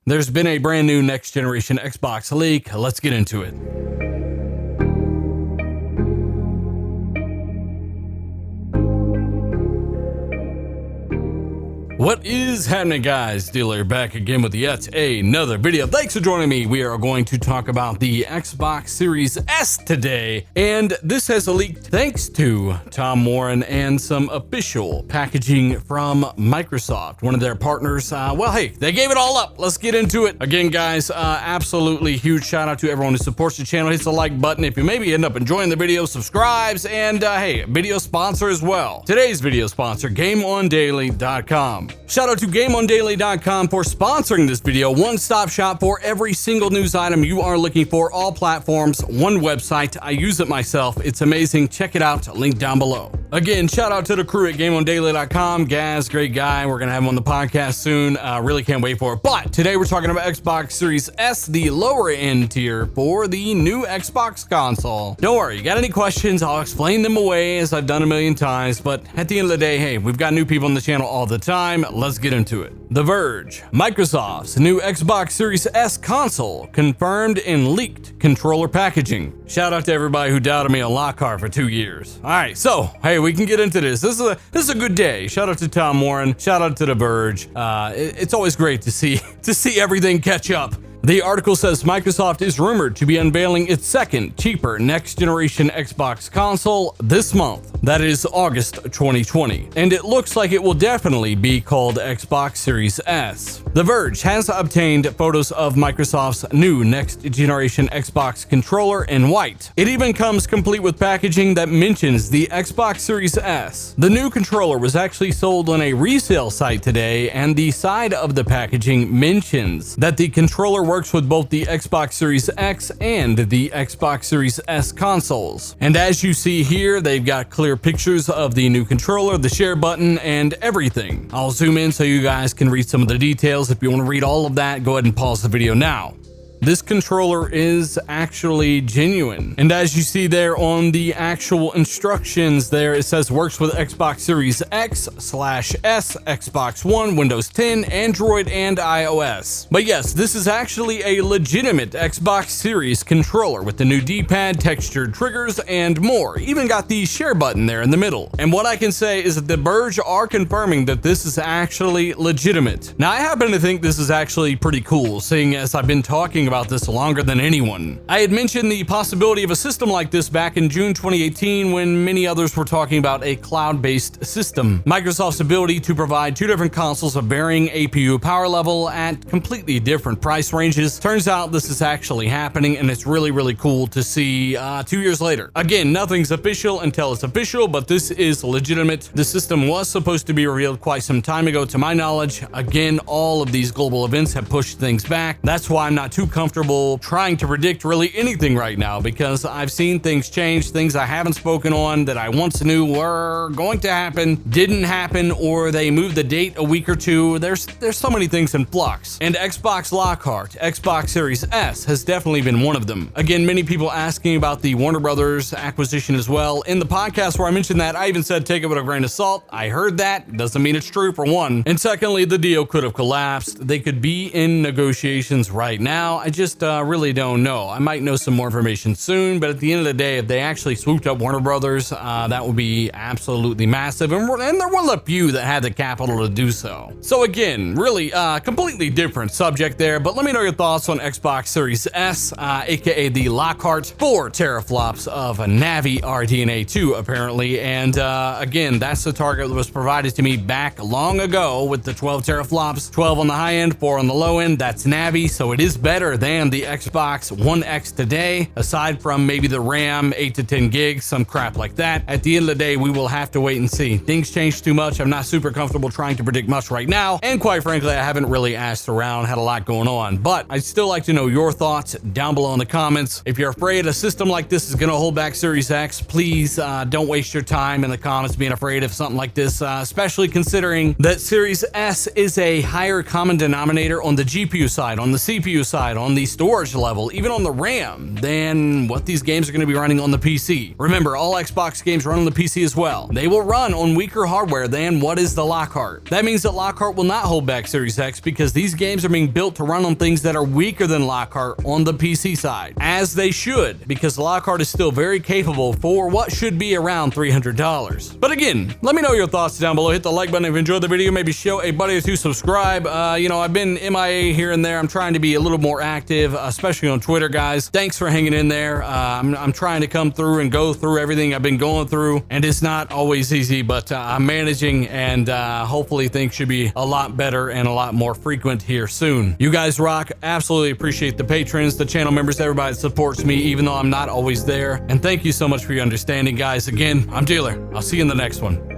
There's been a brand new next generation Xbox leak. Let's get into it. What is happening, guys? Dealer back again with yet another video. Thanks for joining me. We are going to talk about the Xbox Series S today, and this has leaked thanks to Tom Warren and some official packaging from Microsoft, one of their partners. Well, hey, they gave it all up. Let's get into it. Again, guys, absolutely huge shout out to everyone who supports the channel. Hits the like button if you maybe end up enjoying the video, subscribes, and hey, video sponsor as well. Today's video sponsor, GameOnDaily.com. Shout out to GameOnDaily.com for sponsoring this video. One-stop shop for every single news item you are looking for, all platforms, one website. I use it myself. It's amazing. Check it out. Link down below. Again, shout out to the crew at GameOnDaily.com. Gaz, great guy. We're going to have him on the podcast soon. Really can't wait for it. But today we're talking about Xbox Series S, the lower end tier for the new Xbox console. Don't worry, you got any questions, I'll explain them away as I've done a million times. But at the end of the day, hey, we've got new people on the channel all the time. Let's get into it. The Verge. Microsoft's new Xbox Series S console confirmed in leaked controller packaging. Shout out to everybody who doubted me on Lockhart for 2 years. All right, so hey, we can get into this. This is a good day. Shout out to Tom Warren. Shout out to The Verge. It's always great to see everything catch up. The article says Microsoft is rumored to be unveiling its second, cheaper next-generation Xbox console this month. That is August 2020. And it looks like it will definitely be called Xbox Series S. The Verge has obtained photos of Microsoft's new next-generation Xbox controller in white. It even comes complete with packaging that mentions the Xbox Series S. The new controller was actually sold on a resale site today, and the side of the packaging mentions that the controller works with both the Xbox Series X and the Xbox Series S consoles. And as you see here, they've got clear pictures of the new controller, the share button, and everything. I'll zoom in so you guys can read some of the details. If you want to read all of that, go ahead and pause the video now. This controller is actually genuine. And as you see there on the actual instructions there, it says works with Xbox Series X/S, Xbox One, Windows 10, Android, and iOS. But yes, this is actually a legitimate Xbox Series controller with the new D-pad, textured triggers, and more. Even got the share button there in the middle. And what I can say is that The Verge are confirming that this is actually legitimate. Now, I happen to think this is actually pretty cool, seeing as I've been talking about this longer than anyone. I had mentioned the possibility of a system like this back in June 2018 when many others were talking about a cloud-based system. Microsoft's ability to provide two different consoles of varying APU power level at completely different price ranges. Turns out this is actually happening, and it's really, really cool to see 2 years later. Again, nothing's official until it's official, but this is legitimate. The system was supposed to be revealed quite some time ago, to my knowledge. Again, all of these global events have pushed things back. That's why I'm not too comfortable trying to predict really anything right now, because I've seen things change, things I haven't spoken on that I once knew were going to happen, didn't happen, or they moved the date a week or two. There's so many things in flux. And Xbox Lockhart, Xbox Series S has definitely been one of them. Again, many people asking about the Warner Brothers acquisition as well. In the podcast where I mentioned that, I even said take it with a grain of salt. I heard that. Doesn't mean it's true, for one. And secondly, the deal could have collapsed. They could be in negotiations right now. I just really don't know. I might know some more information soon, but at the end of the day, if they actually swooped up Warner Brothers, that would be absolutely massive, and they're one of the few that had the capital to do so. So again, really completely different subject there, but let me know your thoughts on Xbox Series S, aka the Lockhart. 4 teraflops of Navi RDNA 2 apparently, and again, that's the target that was provided to me back long ago with the 12 teraflops, 12 on the high end, 4 on the low end. That's Navi, so it is better than the Xbox One X today, aside from maybe the RAM, 8 to 10 gigs, some crap like that. At the end of the day, we will have to wait and see. Things change too much. I'm not super comfortable trying to predict much right now, and quite frankly, I haven't really asked around, had a lot going on, but I'd still like to know your thoughts down below in the comments. If you're afraid a system like this is going to hold back Series X, please don't waste your time in the comments being afraid of something like this, especially considering that Series S is a higher common denominator on the GPU side, on the CPU side, on the storage level, even on the RAM, than what these games are going to be running on the PC. Remember, all Xbox games run on the PC as well. They will run on weaker hardware than what is the Lockhart. That means that Lockhart will not hold back Series X because these games are being built to run on things that are weaker than Lockhart on the PC side, as they should, because Lockhart is still very capable for what should be around $300. But again, let me know your thoughts down below. Hit the like button if you enjoyed the video. Maybe show a buddy or two subscribe. I've been MIA here and there. I'm trying to be a little more active, especially on Twitter, guys. Thanks for hanging in there. I'm trying to come through and go through everything I've been going through, and it's not always easy, but I'm managing, and hopefully things should be a lot better and a lot more frequent here soon. You guys rock. Absolutely appreciate the patrons, the channel members, everybody that supports me, even though I'm not always there. And thank you so much for your understanding, guys. Again, I'm Dealer. I'll see you in the next one.